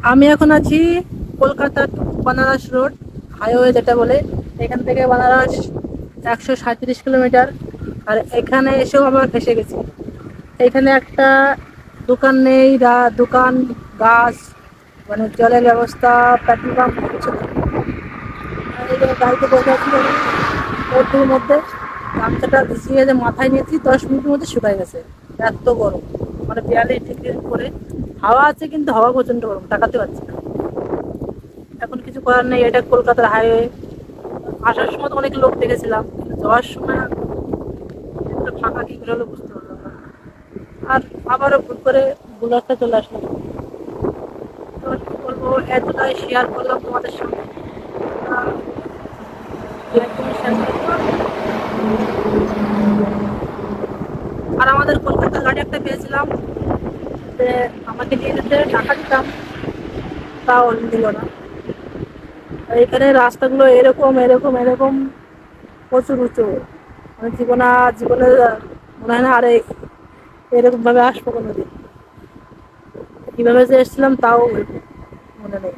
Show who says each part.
Speaker 1: আমি এখন আছি Kolkata to Banaras road highway যেটা বলে। এখান থেকে বানারস 137 কিলোমিটার। আর এখানে এসেও আবার ফেসে গেছি। এখানে একটা দোকান নেই, দোকান, গাছ, মানে জলের ব্যবস্থা, পেট্রোল পাম্প কিছু নেই। আর এই যে গাড়িতে বসে আছি রোদ্দুর মধ্যে, গামছাটা ভিজিয়ে যে মাথায় নিয়েছি 10 মিনিটের মধ্যে শুকায় গেছে। এত গরম, মানে 42 ডিগ্রি করে। হাওয়া আছে কিন্তু হাওয়া প্রচন্ড গরম, তাকাতে পারছি না। এখন কিছু করার নেই, এটা কলকাতার হাইওয়ে। আসার সময় তো অনেক লোক দেখেছিলাম, কিন্তু যাওয়ার সময় একটা ফাঁকা কি করে হলো বুঝতে পারলাম না। আর আবারও ভুল করে বুলারটা চলে আসলাম। তো কি বলবো, এতটাই শেয়ার করলাম তোমাদের সঙ্গে। আহ, একদমই শেয়ার করলাম। আর আমাদের কলকাতার গাড়ি একটা পেয়েছিলাম, যে আমাকে নিয়ে যেতে টাকা দিতাম, তাও দিল না। আর এখানে রাস্তাগুলো এরকম এরকম এরকম প্রচুর উঁচু। মানে জীবনে মনে হয় না আরে এরকম ভাবে আসবো কোনোদিন। কিভাবে যে এসেছিলাম তাও মনে নেই।